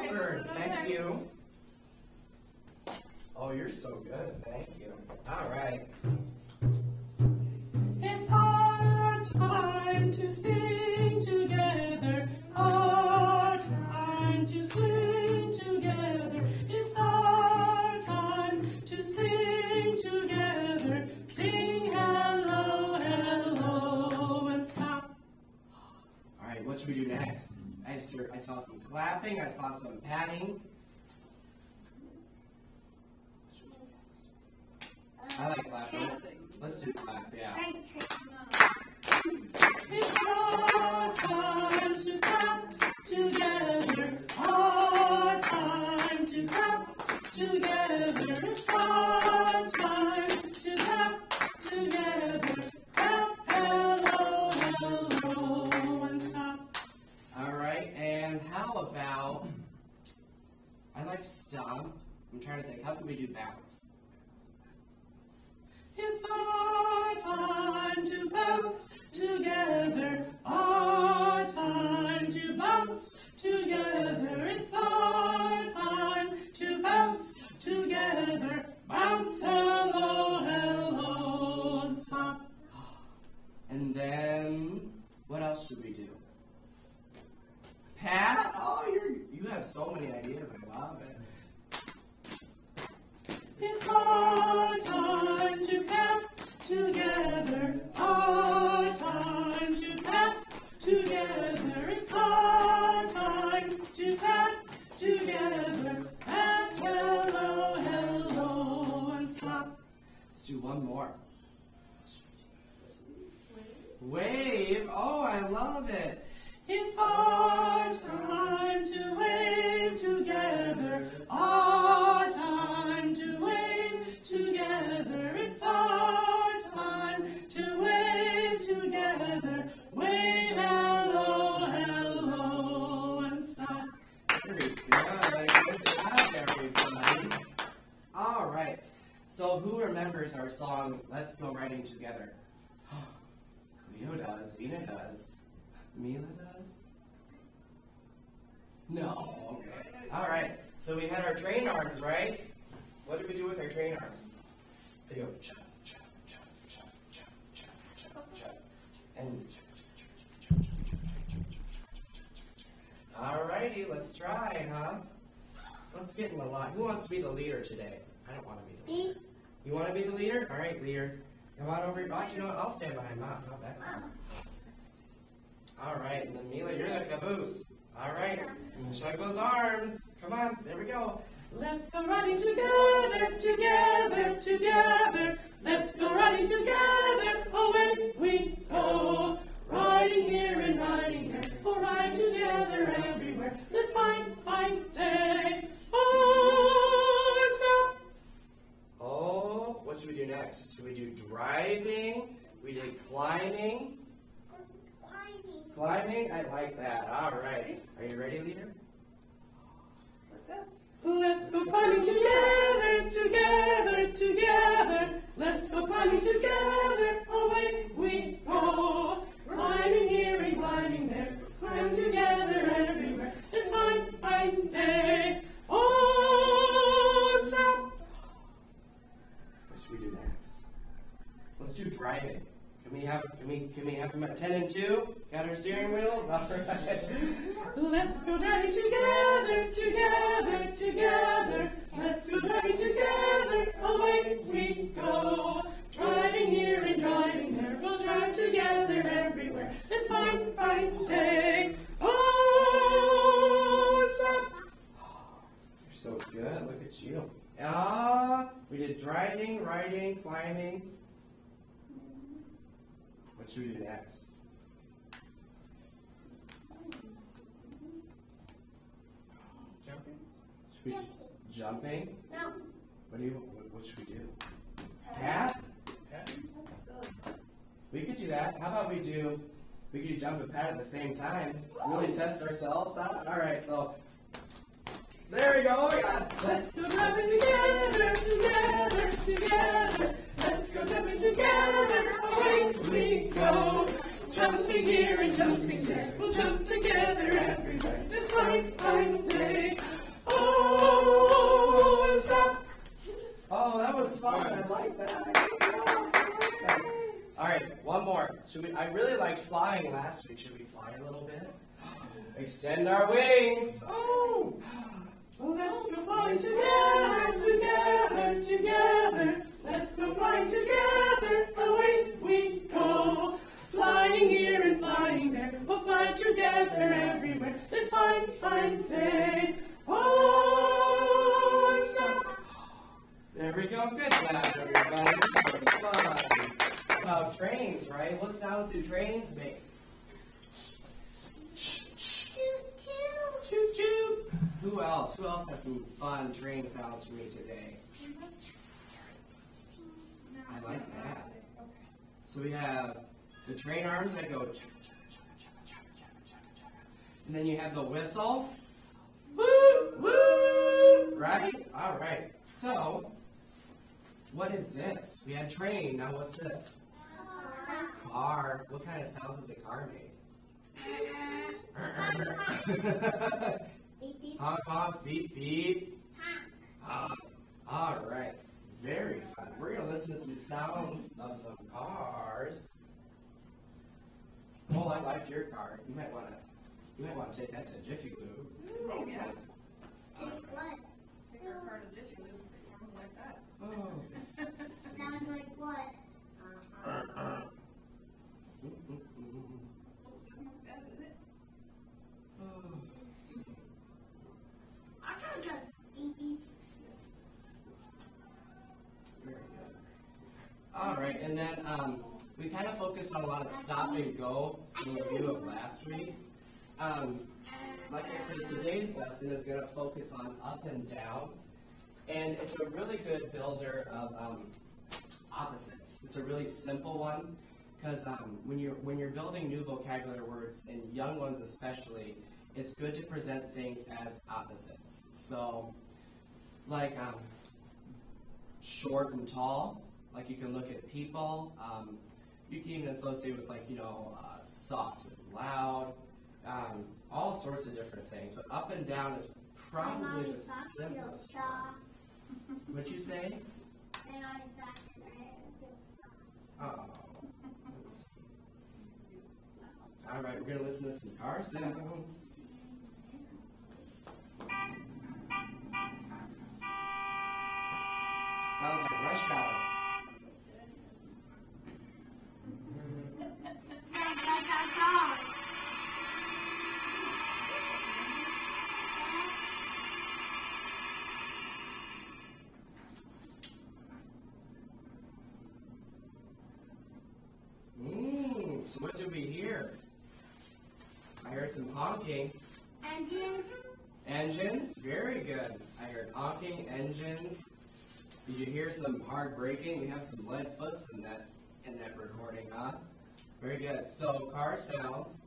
Blackbird. Thank you. Oh, you're so good. Thank you. All right. It's our time to sing together. Our time to sing together. It's our time to sing together. Sing hello, hello, and stop. All right, what should we do next? I saw some clapping. I saw some patting. I like clapping. Let's do clap, yeah. It's our time to clap together. Our time to clap together. It's our time to clap together. Clap, hello, hello, and stop. All right, and how about, I like stomp. I'm trying to think, how can we do bounce? It's our time to bounce together. Our time to bounce together. It's our time to bounce together. Bounce, hello, hello, and stop. And then, what else should we do? Pat? Oh, you have so many ideas. I love it. It's our time to pat together. Our time to pat together. It's our time to pat together. Pat, hello, hello, and stop. Let's do one more. Wave. Oh, I love it. It's our time to wave together. Our time to wave together. It's our time to wave together. Wave, hello, hello, and stop. Very good. Good job, everybody. All right. So who remembers our song, Let's Go Riding Together? Cleo does. Ina does. Mila does? No. Okay. All right. So we had our train arms, right? What did we do with our train arms? They go chop, chop, chop, chop, chop, chop, chop, chop, and chop, chop, chop, chop, chop, chop, chop, chop. All righty. Let's try, huh? Let's get in the line. Who wants to be the leader today? I don't want to be the leader. Me. You want to be the leader? All right, leader. Come on over. Oh, you know what? I'll stand behind Mom. How's that sound? All right, and then Mila, you're the caboose. All right, and chug those arms. Come on, there we go. Let's go riding together, together, together. Let's go riding together. Away we go. Riding here and riding there. We'll ride together everywhere. This fine, fine day. Oh, and stop. Oh, what should we do next? Should we do driving? We did climbing. Climbing? I like that. All right. Are you ready, leader? What's that? Let's go climbing together, together, together. Let's go climbing together. Away we go. Climbing here and climbing there. Climb together everywhere. It's fine, fine day. Oh, stop. What should we do next? Let's do driving. Can we have them at 10 and 2? Got our steering wheels? All right. Let's go driving together, together, together. Let's go driving together. Away we go. Driving here and driving there. We'll drive together everywhere. This fine, fine day. Oh, stop. You're so good. Look at you. We did driving, riding, climbing. What should we do next? Jumping. Should we jumping? No. What should we do? Pat? We could do that. How about we could do jump and pat at the same time. Really test ourselves out. All right, so there we go. Let's go jumping together, together, together. Let's go jumping together. Away we go. Jumping here and jumping there. We'll jump together everywhere. This fine, fine day. I really liked flying last week. Should we fly a little bit? Extend our wings. Oh! Let's go flying together, together, together. Let's go flying together, away we go. Flying here and flying there, we'll fly together everywhere this fine, fine day. Oh, stop. There we go. Good job, everybody. That was fun. About trains, right? What sounds do trains make? Choo choo. Who else? Who else has some fun train sounds for me today? I like that. So we have the train arms that go chugga, chugga, chugga, chugga, chugga, chugga, chugga. And then you have the whistle. Woo, woo, right? All right. So, what is this? We had train. Now what's this? Car. What kind of sounds does a car make? Beep, beep. Honk, honk, beep, beep. Honk. All right. Very fun. We're going to listen to some sounds of some cars. Oh, I liked your car. You might want to take that to Jiffy Lube. Oh, yeah. Take what? Take our car to Disney Lube. It sounds like that. Oh. Sounds like what? I can't just beep, beep. Very good. All right, and then we kind of focused on a lot of stop and go, some review of last week. Like I said, today's lesson is going to focus on up and down, and it's a really good builder of opposites. It's a really simple one because when you're building new vocabulary words, and young ones especially, it's good to present things as opposites. So, like short and tall, like you can look at people. You can even associate with soft and loud, all sorts of different things. But up and down is probably the simplest one. What'd you say? Oh. Let's see. All right, we're going to listen to some car sounds. Sounds like rush hour. So what did we hear? I heard some honking. Engines. Engines? Very good. I heard honking, engines. Did you hear some hard braking? We have some lead foots in that recording, huh? Very good. So car sounds.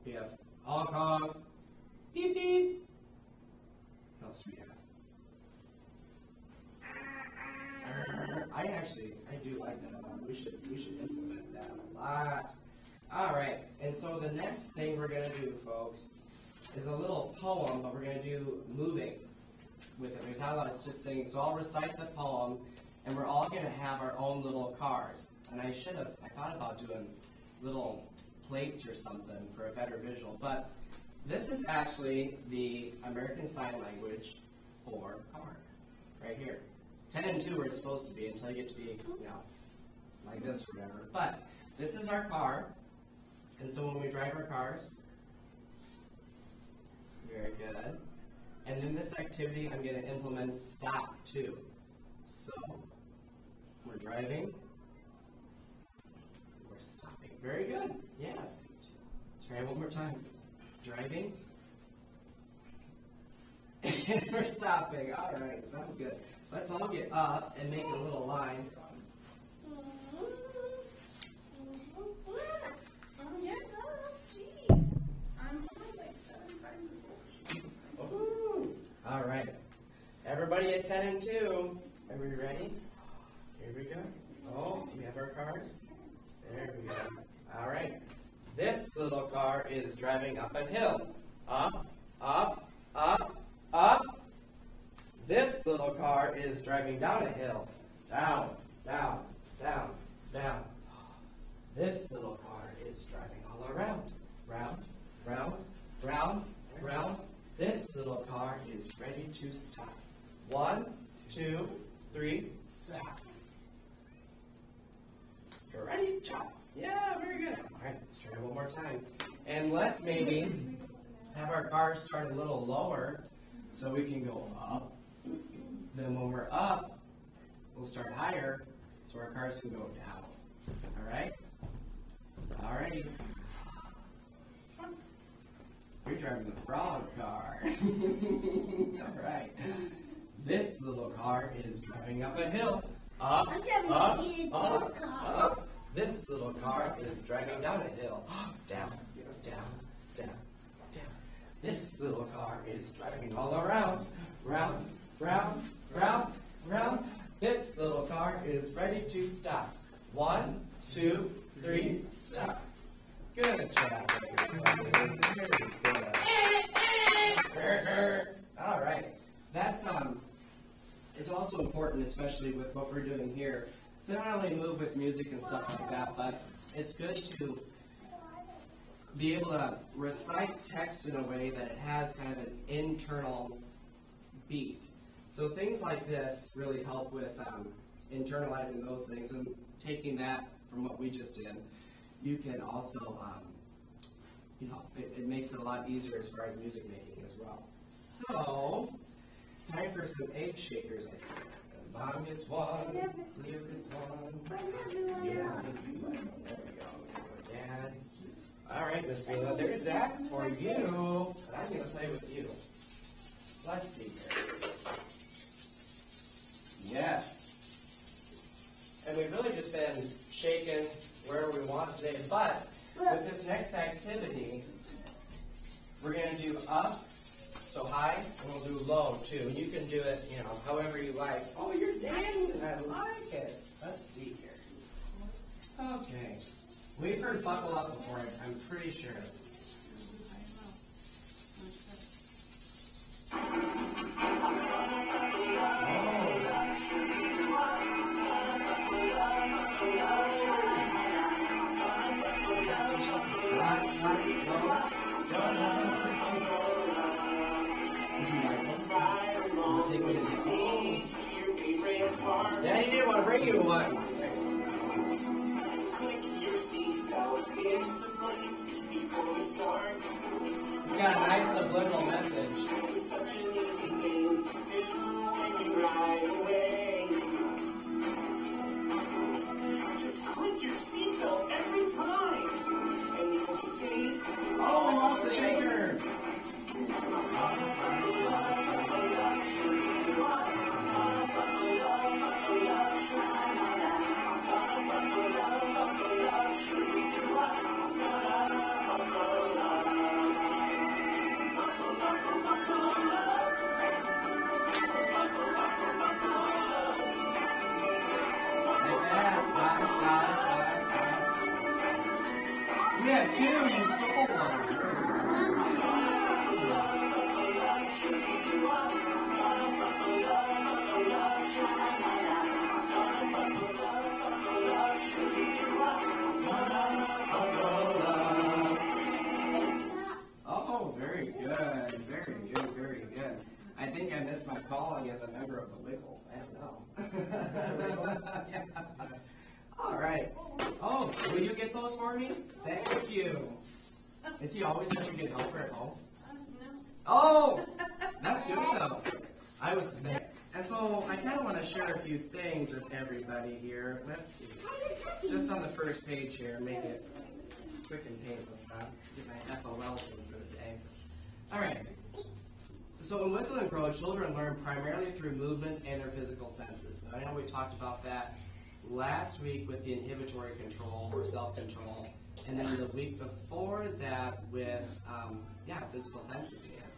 We have honk honk, beep beep. What else do we have? I do like that one. We should implement that a lot. All right, and so the next thing we're going to do, folks, is a little poem, but we're going to do moving with it. There's not a lot, it's just singing. So I'll recite the poem, and we're all going to have our own little cars. And I thought about doing little plates or something for a better visual, but this is actually the American Sign Language for car, right here. 10 and 2 where it's supposed to be until you get to be, like this or whatever. But this is our car, and so when we drive our cars, very good. And in this activity, I'm going to implement stop too. So we're driving, we're stopping. Very good. Yes. Try it one more time. Driving, and we're stopping. All right, sounds good. Let's all get up and make a little line. All right. Everybody at 10 and 2. Are we ready? Here we go. Oh, we have our cars. There we go. All right. This little car is driving up a hill. Up, up, up, up. This little car is driving down a hill. Down, down, down, down. This little car all around. Round, round, round, round. This little car is ready to stop. 1, 2, 3, stop. You're ready, chop. Yeah, very good. All right, let's try it one more time. And let's maybe have our car start a little lower so we can go up. Then when we're up, we'll start higher so our cars can go down. All right? All righty. You're driving the frog car. All right. This little car is driving up a hill. Up, I'm driving up, a heated up, car. up. This little car is driving down a hill. Down, down, down, down. This little car is driving all around. Round, round, round, round. This little car is ready to stop. 1, 2, 3, stop. Good job, everybody. Very good. All right. That's it's also important, especially with what we're doing here, to not only move with music and stuff like that, but it's good to be able to recite text in a way that it has kind of an internal beat. So things like this really help with internalizing those things and taking that from what we just did. You can also, it makes it a lot easier as far as music making as well. So, it's time for some egg shakers, I think. Mom is one, Leo is one. Yeah, there we go. Dad. All right, Miss Mila, there's Zach for you. And I'm going to play with you. Let's see here. Yes. And we've really just been shaking where we want today, but with this next activity, we're going to do up, so high, and we'll do low too. And you can do it, however you like. Oh, you're dancing, I like it. Let's see here. Okay. We've heard buckle up before, I'm pretty sure. Daddy didn't want to bring you one. We got a nice subliminal message. Oh, we lost the shaker. Yeah, two, you stole one. Oh, very good, very good, very good. I think I missed my calling as a member of the Wiggles. I don't know. Yeah. All right. Oh, will you get those for me? Thank you. Is he always such a good helper at home? Oh, that's good though. I was the same. And so I kind of want to share a few things with everybody here. Let's see. Just on the first page here, make it quick and painless, huh? Get my FOL thing for the day. All right. So in Wickle and Grow, children learn primarily through movement and their physical senses. Now, I know we talked about that last week with the inhibitory control or self-control, and then the week before that with, physical senses again.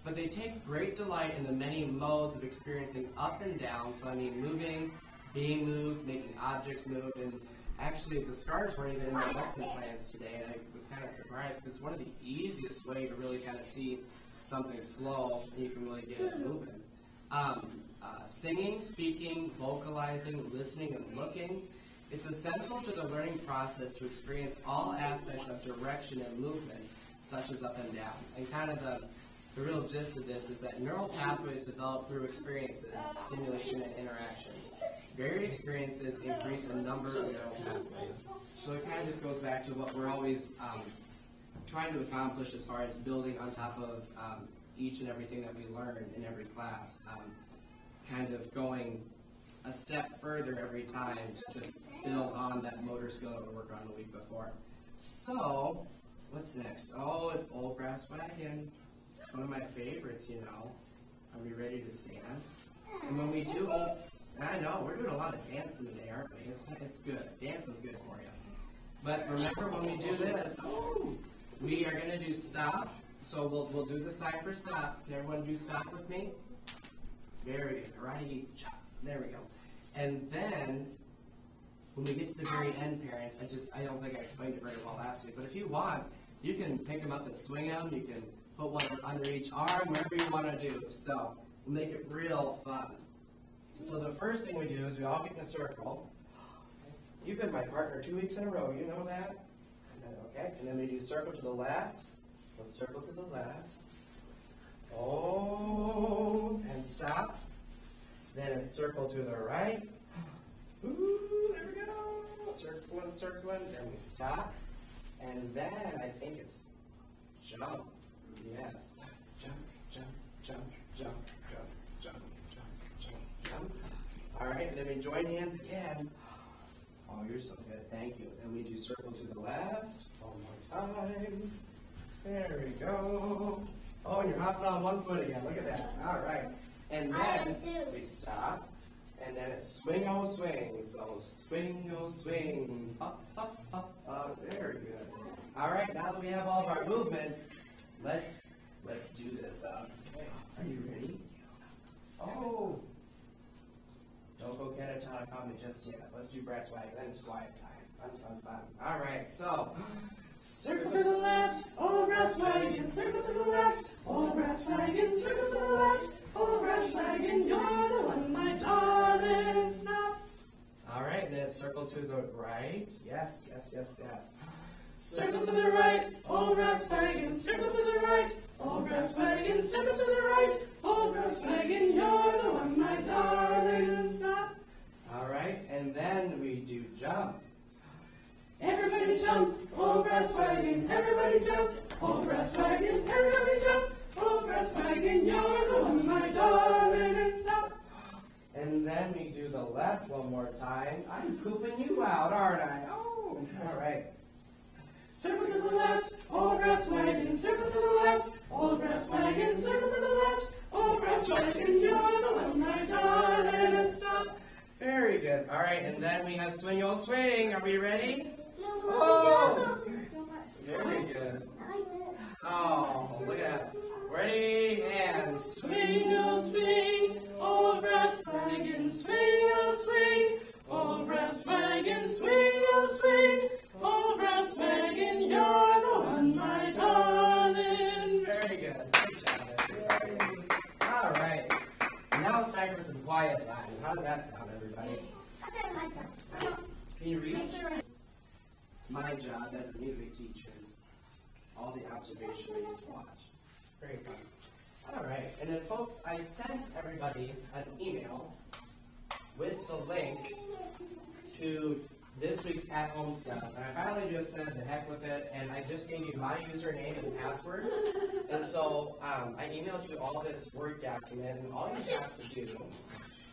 But they take great delight in the many modes of experiencing up and down, so I mean moving, being moved, making objects move, and actually the scars weren't even in my lesson plans today, and I was kind of surprised because it's one of the easiest way to really kind of see something flow, and you can really get it moving. Singing, speaking, vocalizing, listening, and looking. It's essential to the learning process to experience all aspects of direction and movement, such as up and down. And kind of the real gist of this is that neural pathways develop through experiences, stimulation, and interaction. Varied experiences increase the number of neural pathways. So it kind of just goes back to what we're always trying to accomplish as far as building on top of each and everything that we learn in every class. Kind of going a step further every time to just build on that motor skill that we worked on the week before. So, what's next? Oh, it's Old Brass Wagon. It's one of my favorites, you know. Are we ready to stand? And when we do I know, we're doing a lot of dancing today, aren't we? It's good. Dancing's good for you. But remember, when we do this, we are going to do stop. So we'll do the sign for stop. Can everyone do stop with me? Very good. Ready, chop. There we go. And then, when we get to the very end, parents, I don't think I explained it very well last week, but if you want, you can pick them up and swing them. You can put one under each arm, wherever you want to do. So, we'll make it real fun. So the first thing we do is we all get in a circle. You've been my partner 2 weeks in a row, you know that? Okay, and then we do circle to the left. So circle to the left. Oh, and stop. Then it's circle to the right. Ooh, there we go. Circling, circling. Then we stop. And then I think it's jump. Yes. Jump, jump, jump, jump, jump, jump, jump, jump, jump. All right, and then we join hands again. Oh, you're so good. Thank you. Then we do circle to the left. One more time. There we go. Oh, and you're hopping on one foot again. Look at that. All right. And then we stop, and then it's swing, oh, swing. So swing, oh, swing. Up, up, up, up. Very good. All right, now that we have all of our movements, let's do this. Okay, are you ready? Oh, don't go catatonic on me just yet. Let's do brass wagon, then it's quiet time. Fun, fun, fun. All right, so circle to the left, oh, brass wagon. Circle to the left, oh, brass wagon. Circle to the left. Oh, brass wagon, you're the one, my darling, stop. All right, and then circle to the right. Yes, yes, yes, yes. Circle to the right, oh, brass wagon. Circle to the right, oh, brass wagon. Circle to the right, oh, brass wagon, you're the one, my darling, stop. All right, and then we do jump. Everybody jump, oh, brass wagon. Everybody jump, oh, brass wagon. Everybody jump. Oh, brass wagon, you're the one, my darling, and stop. And then we do the left one more time. I'm pooping you out, aren't I? Oh, all right. Circle to the left, oh, brass wagon. Circle to the left, oh, brass wagon. Circle to the left, oh, brass wagon, you're the one, my darling, and stop. Very good. All right, and then we have swing, oh, swing. Are we ready? Oh, very good. Oh, look at that. Ready, and swing, oh, swing, oh, brass wagon, swing, oh, swing, oh, brass wagon, swing, oh, swing, oh, brass wagon, you're the one, my darling. Very good. Good job, everybody. All right. Now it's time for some quiet time. How does that sound, everybody? Can you read? My job as a music teacher is all the observation we need to watch. Very fun. All right, and then folks, I sent everybody an email with the link to this week's at-home stuff, and I finally just said the heck with it, and I just gave you my username and password, and so I emailed you all this Word document, and all you have to do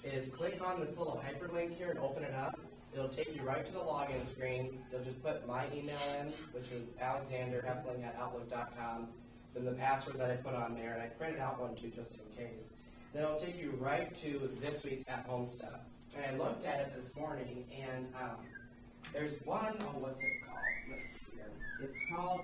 is click on this little hyperlink here and open it up. It'll take you right to the login screen. You'll just put my email in, which is alexanderhoefling@outlook.com. Then the password that I put on there, and I printed out one too just in case. Then it'll take you right to this week's at-home stuff. And I looked at it this morning, and there's one, what's it called? Let's see here. It's called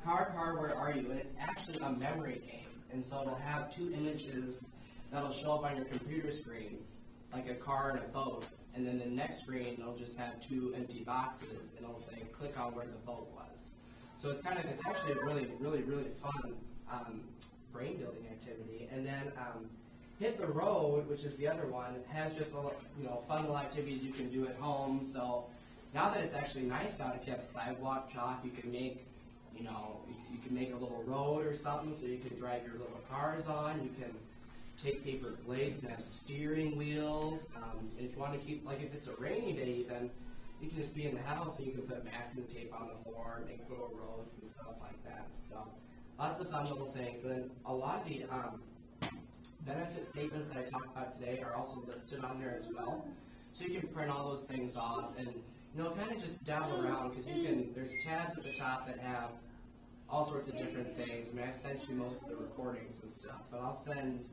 Car, Where Are You? And it's actually a memory game. And so it'll have two images that'll show up on your computer screen, like a car and a boat. And then the next screen, it'll just have two empty boxes, and it'll say, click on where the boat was. So it's actually a really, really, really fun brain building activity. And then Hit the Road, which is the other one, has just a fun little activities you can do at home. So now that it's actually nice out, if you have sidewalk chalk, you can make you can make a little road or something so you can drive your little cars on. You can take paper plates and have steering wheels. And if you want to keep, like if it's a rainy day even, you can just be in the house and you can put masking tape on the floor and make little roads and stuff like that. So lots of fun little things. And then a lot of the benefit statements that I talked about today are also listed on there as well. So you can print all those things off and kind of just dabble around, because there's tabs at the top that have all sorts of different things. I mean, I've sent you most of the recordings and stuff, but I'll send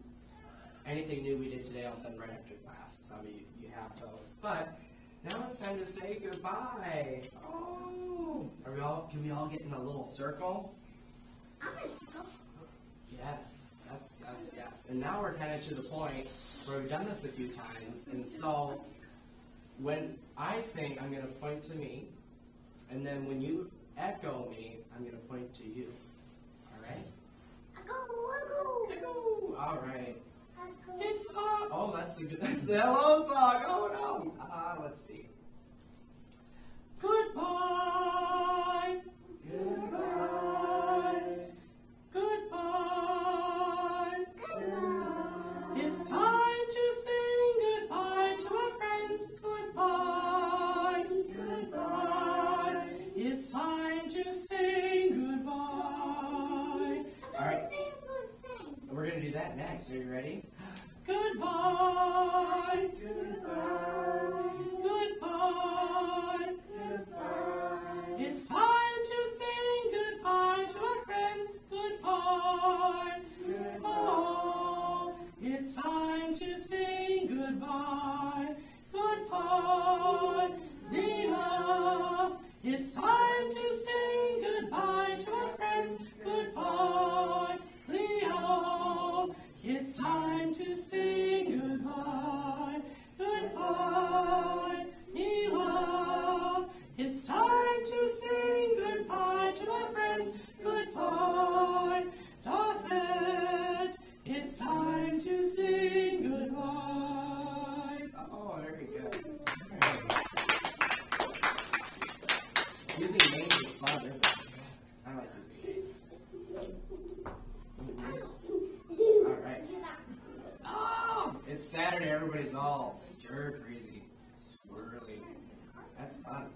anything new we did today, I'll send right after class, so you have those. But now it's time to say goodbye. Oh, can we all get in a little circle? I'm in a circle. Yes. And now we're kind of to the point where we've done this a few times, and so when I sing, I'm going to point to me, and then when you echo me, I'm going to point to you. All right? Echo. All right. Echo. It's oh, that's the hello song. Oh no. Let's see. Goodbye. Goodbye. Goodbye. It's time to sing goodbye to our friends. Goodbye. Goodbye. It's time to sing goodbye. All right. We're going to do that next. Are you ready? Goodbye. Goodbye. Goodbye. Goodbye. It's time to sing goodbye to our friends. Goodbye. Goodbye. It's time to sing goodbye. Goodbye. Zima. It's time to sing goodbye to our friends. Goodbye. Leo. It's time to say goodbye, goodbye, Mila. It's time to sing goodbye to our friends, goodbye, Dorset. It's time to sing goodbye. Oh, very good. Right. Using names is fun, isn't it? I like using names. All right. Oh, it's Saturday. Everybody's all stir crazy, swirly. That's fun.